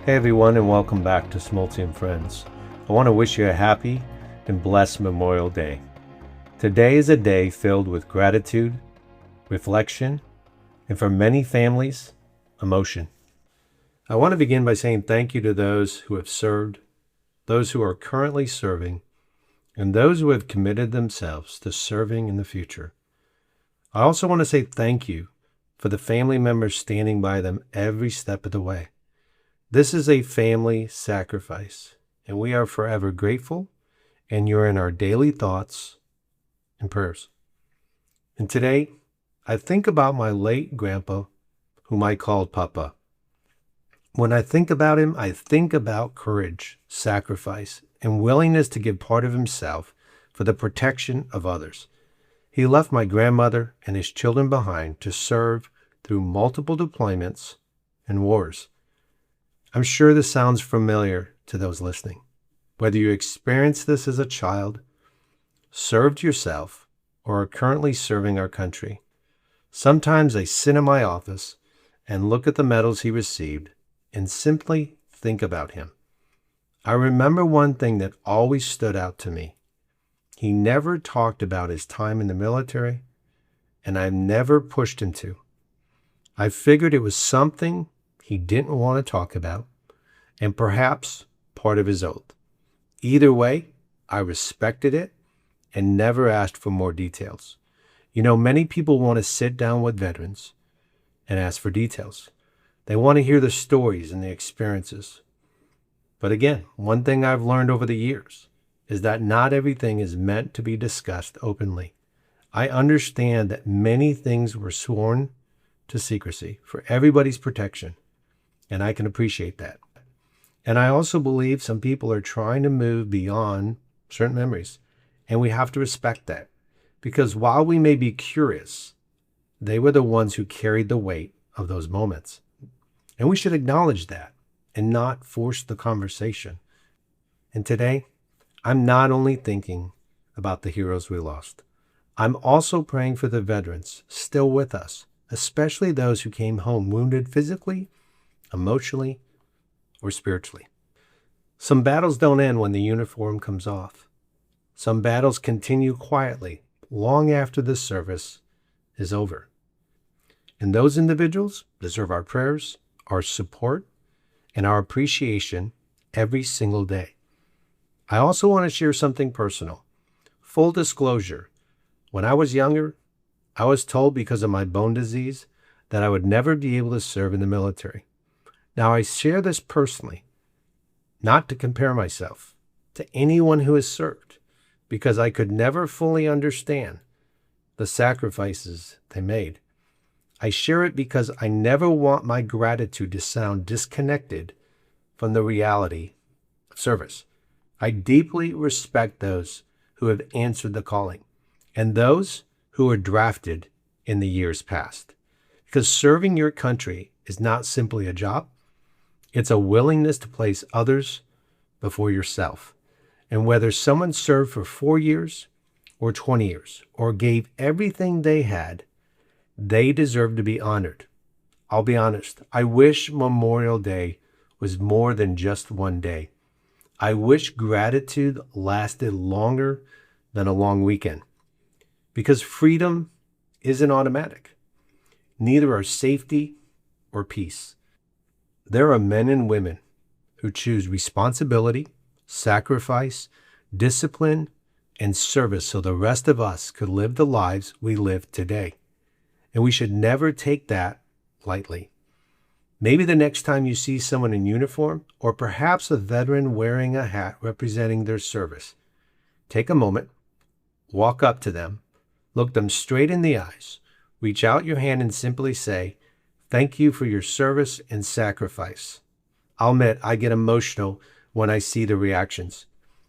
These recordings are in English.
Hey everyone, and welcome back to Smolty and Friends. I want to wish you a happy and blessed Memorial Day. Today is a day filled with gratitude, reflection, and for many families, emotion. I want to begin by saying thank you to those who have served, those who are currently serving, and those who have committed themselves to serving in the future. I also want to say thank you for the family members standing by them every step of the way. This is a family sacrifice, and we are forever grateful, and you're in our daily thoughts and prayers. And today, I think about my late grandpa, whom I called Papa. When I think about him, I think about courage, sacrifice, and willingness to give part of himself for the protection of others. He left my grandmother and his children behind to serve through multiple deployments and wars. I'm sure this sounds familiar to those listening. Whether you experienced this as a child, served yourself, or are currently serving our country, sometimes I sit in my office and look at the medals he received and simply think about him. I remember one thing that always stood out to me. He never talked about his time in the military, and I've never pushed him to. I figured it was something he didn't want to talk about, and perhaps part of his oath. Either way, I respected it and never asked for more details. You know, many people want to sit down with veterans and ask for details. They want to hear the stories and the experiences. But again, one thing I've learned over the years is that not everything is meant to be discussed openly. I understand that many things were sworn to secrecy for everybody's protection, and I can appreciate that. And I also believe some people are trying to move beyond certain memories, and we have to respect that. Because while we may be curious, they were the ones who carried the weight of those moments. And we should acknowledge that and not force the conversation. And today, I'm not only thinking about the heroes we lost, I'm also praying for the veterans still with us, especially those who came home wounded physically, emotionally, or spiritually. Some battles don't end when the uniform comes off. Some battles continue quietly long after the service is over. And those individuals deserve our prayers, our support, and our appreciation every single day. I also want to share something personal. Full disclosure, when I was younger, I was told because of my bone disease that I would never be able to serve in the military. Now, I share this personally, not to compare myself to anyone who has served, because I could never fully understand the sacrifices they made. I share it because I never want my gratitude to sound disconnected from the reality of service. I deeply respect those who have answered the calling and those who were drafted in the years past. Because serving your country is not simply a job, it's a willingness to place others before yourself. And whether someone served for 4 years or 20 years or gave everything they had, they deserve to be honored. I'll be honest, I wish Memorial Day was more than just one day. I wish gratitude lasted longer than a long weekend. Because freedom isn't automatic. Neither are safety or peace. There are men and women who choose responsibility, sacrifice, discipline, and service so the rest of us could live the lives we live today. And we should never take that lightly. Maybe the next time you see someone in uniform, or perhaps a veteran wearing a hat representing their service, take a moment, walk up to them, look them straight in the eyes, reach out your hand and simply say, "Thank you for your service and sacrifice." I'll admit I get emotional when I see the reactions.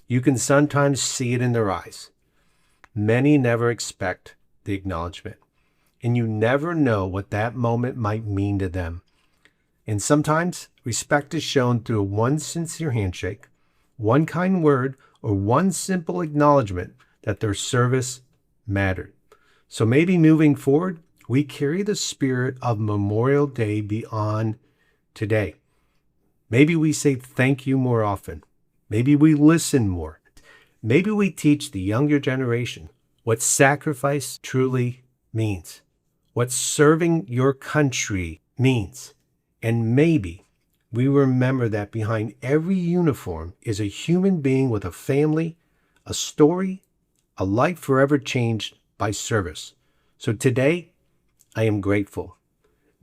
You can sometimes see it in their eyes. Many never expect the acknowledgement, and you never know what that moment might mean to them. And sometimes respect is shown through one sincere handshake, one kind word, or one simple acknowledgement that their service mattered. So maybe moving forward, we carry the spirit of Memorial Day beyond today. Maybe we say thank you more often. Maybe we listen more. Maybe we teach the younger generation what sacrifice truly means, what serving your country means. And maybe we remember that behind every uniform is a human being with a family, a story, a life forever changed by service. So today, I am grateful.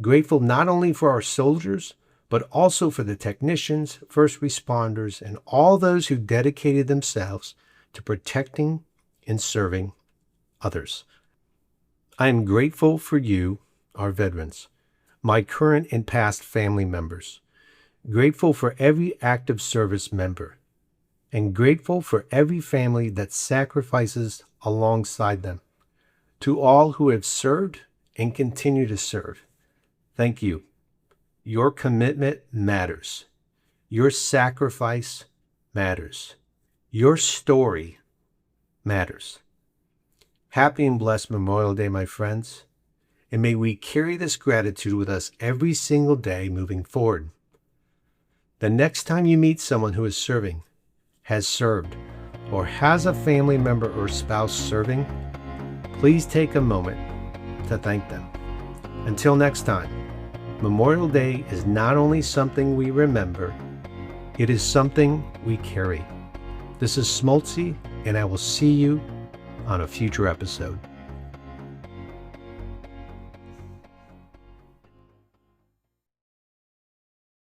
Grateful not only for our soldiers, but also for the technicians, first responders, and all those who dedicated themselves to protecting and serving others. I am grateful for you, our veterans, my current and past family members, grateful for every active service member, and grateful for every family that sacrifices alongside them. To all who have served and continue to serve, thank you. Your commitment matters. Your sacrifice matters. Your story matters. Happy and blessed Memorial Day, my friends, and may we carry this gratitude with us every single day moving forward. The next time you meet someone who is serving, has served, or has a family member or spouse serving, please take a moment to thank them. Until next time, Memorial Day is not only something we remember, it is something we carry. This is Smoltzy, and I will see you on a future episode.